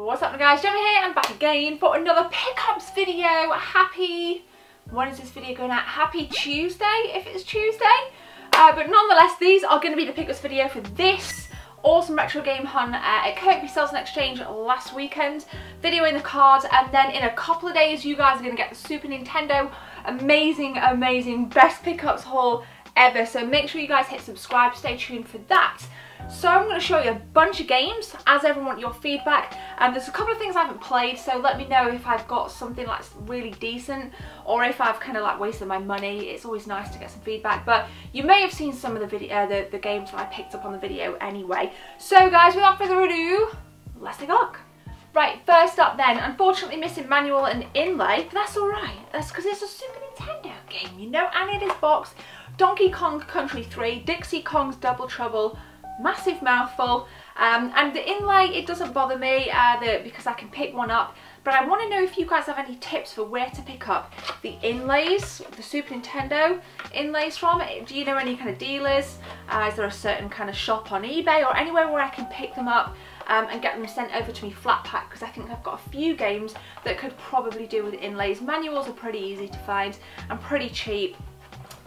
What's up guys, Gemma here, I'm back again for another pickups video. When is this video going out? Happy Tuesday, if it's Tuesday. But nonetheless, these are going to be the pickups video for this awesome retro game hunt at Kirkby Sales Exchange last weekend. Video in the cards, and then in a couple of days you guys are going to get the Super Nintendo amazing best pickups haul ever. So make sure you guys hit subscribe, stay tuned for that. So I'm going to show you a bunch of games, as ever want your feedback. There's a couple of things I haven't played, so let me know if I've got something that's really decent or if I've kind of like wasted my money. It's always nice to get some feedback, but you may have seen some of the video, the games that I picked up on the video anyway. So guys, without further ado, let's take a look. Right, first up then, unfortunately missing manual and inlay, but that's alright. That's because it's a Super Nintendo game, you know, and it is boxed. Donkey Kong Country 3, Dixie Kong's Double Trouble, massive mouthful, and the inlay, it doesn't bother me because I can pick one up, but I want to know if you guys have any tips for where to pick up the inlays, the Super Nintendo inlays from. Do you know any kind of dealers? Is there a certain kind of shop on eBay or anywhere where I can pick them up and get them sent over to me flat pack? Because I think I've got a few games that could probably do with inlays. Manuals are pretty easy to find and pretty cheap.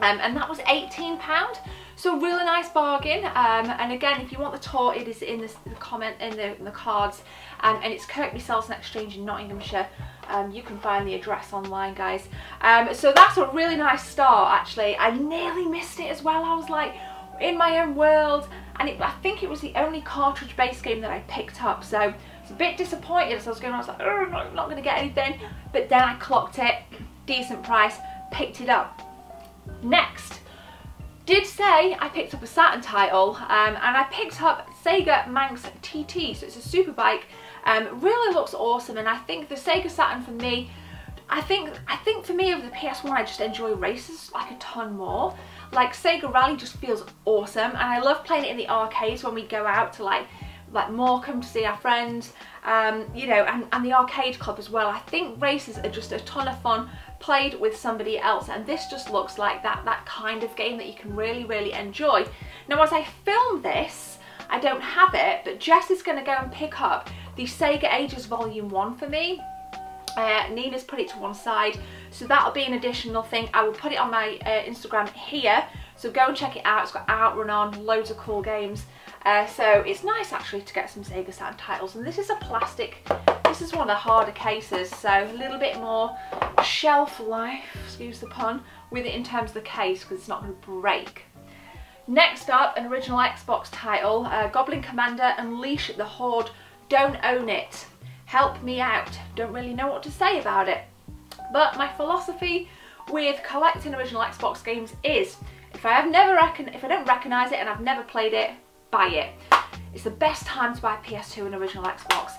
And that was £18, so really nice bargain. And again, if you want the tour, it is in the comment in the cards, and it's Kirkby Sales Exchange in Nottinghamshire. You can find the address online, guys. So that's a really nice start. Actually, I nearly missed it as well. I was like in my own world, and I think it was the only cartridge-based game that I picked up. So I was a bit disappointed as I was going on. I was like, oh, I'm not going to get anything. But then I clocked it, decent price, picked it up. Next, did say I picked up a Saturn title, and I picked up Sega Manx TT, so it's a super bike. Really looks awesome, and I think the Sega Saturn for me, I think for me over the PS1 I just enjoy races like a ton more. Like Sega Rally just feels awesome, and I love playing it in the arcades when we go out to like Morecambe to see our friends, you know, and the arcade club as well. I think races are just a ton of fun played with somebody else, and this just looks like that kind of game that you can really enjoy. Now as I film this, I don't have it, but Jess is going to go and pick up the Sega Ages Volume 1 for me. Nina's put it to one side, so that'll be an additional thing. I will put it on my Instagram here, so go and check it out. It's got Outrun on, loads of cool games. So it's nice actually to get some Sega Saturn titles, and this is a plastic, this is one of the harder cases, so a little bit more shelf life, excuse the pun, with it in terms of the case, because it's not going to break. Next up, an original Xbox title, Goblin Commander Unleash the Horde. Don't own it. Help me out. Don't really know what to say about it. But my philosophy with collecting original Xbox games is, if I don't recognise it and I've never played it, buy it. It's the best time to buy PS2 and original Xbox.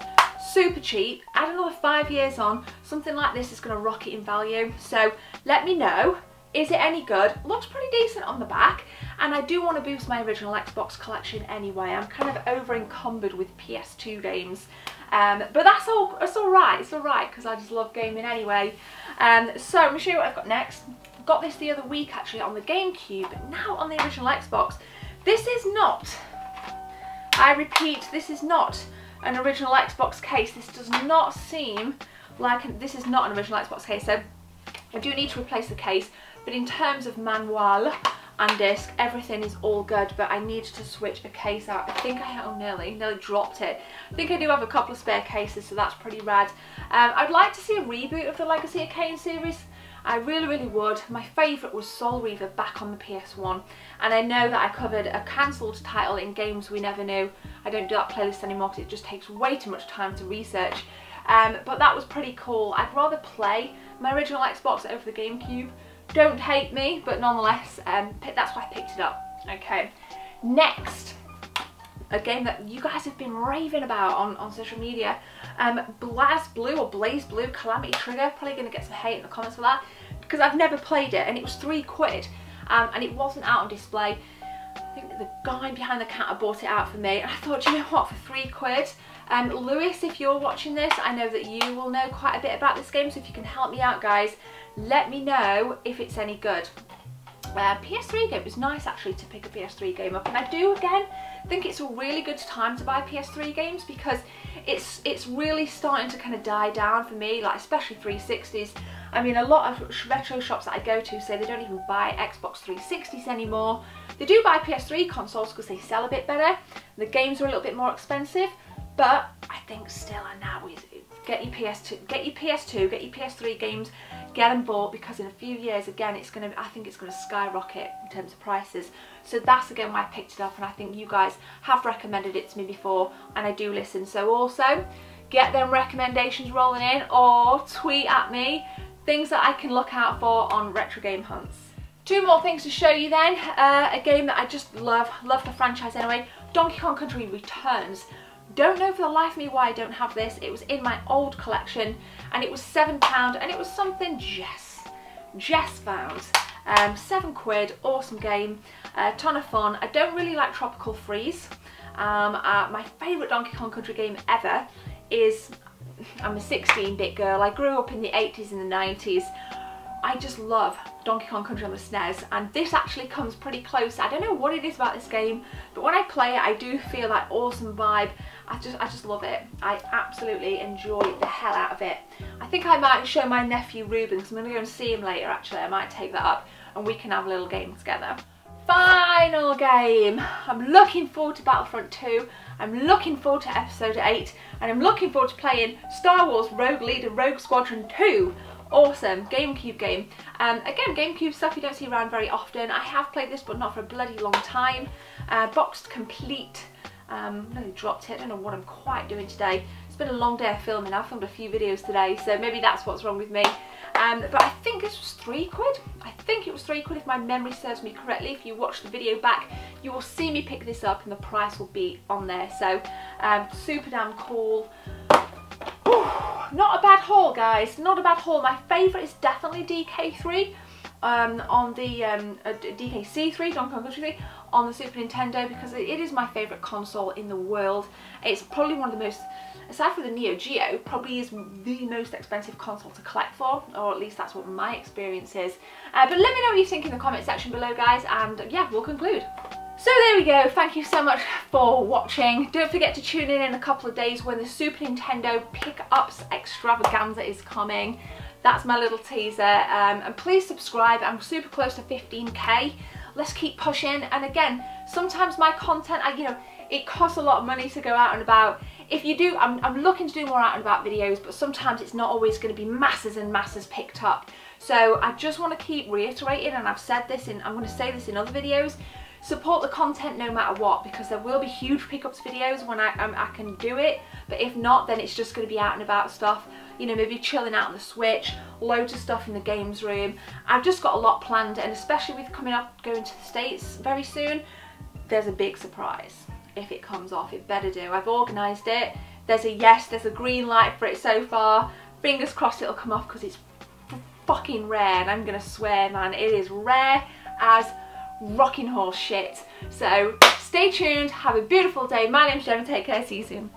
Super cheap. Add another 5 years on, something like this is going to rocket in value. So let me know, is it any good? Looks pretty decent on the back, and I do want to boost my original Xbox collection anyway. I'm kind of over encumbered with PS2 games, but that's alright. It's alright because I just love gaming anyway. So I'm going to show you what I've got next. Got this the other week actually on the GameCube, but now on the original Xbox. This is not, I repeat, this is not an original Xbox case. This does not seem like, this is not an original Xbox case, so I do need to replace the case, but in terms of manual and disc, everything is all good, but I need to switch a case out. I think I nearly dropped it. I think I do have a couple of spare cases, so that's pretty rad. I'd like to see a reboot of the Legacy of Kain series. I really would. My favourite was Soul Reaver back on the PS1, and I know that I covered a cancelled title in Games We Never Knew. I don't do that playlist anymore because it just takes way too much time to research, but that was pretty cool. I'd rather play my original Xbox over the GameCube. Don't hate me, but nonetheless, that's why I picked it up. Okay, next, a game that you guys have been raving about on social media, Blaze Blue Calamity Trigger. Probably going to get some hate in the comments for that, because I've never played it, and it was £3, and it wasn't out on display. I think the guy behind the counter bought it out for me, and I thought, you know what, for £3, Lewis, if you're watching this, I know that you will know quite a bit about this game, so if you can help me out, guys, let me know if it's any good. PS3 game. It was nice actually to pick a PS3 game up, and I do again think it's a really good time to buy PS3 games because it's really starting to kind of die down for me, like especially 360s. I mean, a lot of retro shops that I go to say they don't even buy Xbox 360s anymore. They do buy PS3 consoles because they sell a bit better. The games are a little bit more expensive, but I think still and now get your PS2, get your PS3 games, get them bought, because in a few years again I think it's gonna skyrocket in terms of prices. So that's again why I picked it up, and I think you guys have recommended it to me before and I do listen. So also get them recommendations rolling in, or tweet at me things that I can look out for on retro game hunts. Two more things to show you then. A game that I just love the franchise anyway, Donkey Kong Country Returns. Don't know for the life of me why I don't have this. It was in my old collection and it was £7, and it was something Jess found. £7, awesome game, a ton of fun. I don't really like Tropical Freeze. My favourite Donkey Kong Country game ever is, I'm a 16-bit girl, I grew up in the 80s and the 90s. I just love Donkey Kong Country on the SNES, and this actually comes pretty close. I don't know what it is about this game, but when I play it I do feel that awesome vibe. I just love it. I absolutely enjoy the hell out of it. I think I might show my nephew Ruben, because I'm going to go and see him later actually. I might take that up and we can have a little game together. Final game. I'm looking forward to Battlefront 2. I'm looking forward to Episode 8, and I'm looking forward to playing Star Wars Rogue Leader Rogue Squadron 2. Awesome GameCube game. Again, GameCube stuff you don't see around very often. I have played this, but not for a bloody long time. Boxed complete. Nearly dropped it. I don't know what I'm quite doing today. It's been a long day of filming. I've filmed a few videos today, so maybe that's what's wrong with me. But I think this was £3. I think it was £3 if my memory serves me correctly. If you watch the video back, you will see me pick this up and the price will be on there. So super damn cool. Not a bad haul, guys, not a bad haul. My favourite is definitely DK3 on the DKC3, Donkey Kong Country 3 on the Super Nintendo, because it is my favourite console in the world. It's probably one of the most, aside from the Neo Geo, probably is the most expensive console to collect for, or at least that's what my experience is. But let me know what you think in the comment section below, guys, and yeah, we'll conclude. So there we go, thank you so much for watching. Don't forget to tune in a couple of days when the Super Nintendo Pickups Extravaganza is coming. That's my little teaser, and please subscribe. I'm super close to 15k. Let's keep pushing, and again, sometimes my content, you know, it costs a lot of money to go out and about. If you do, I'm looking to do more out and about videos, but sometimes it's not always going to be masses and masses picked up. So I just want to keep reiterating, and I've said this in, I'm going to say this in other videos, support the content no matter what, because there will be huge pickups videos when I can do it, but if not, then it's just going to be out and about stuff, you know, maybe chilling out on the Switch, loads of stuff in the games room. I've just got a lot planned, and especially with coming up, going to the States very soon, there's a big surprise. If it comes off, it better do. I've organised it. There's a yes, there's a green light for it so far. Fingers crossed it'll come off, because it's fucking rare, and I'm gonna swear, man, it is rare as rocking horse shit. So stay tuned, have a beautiful day. My name's Gemma, take care, see you soon.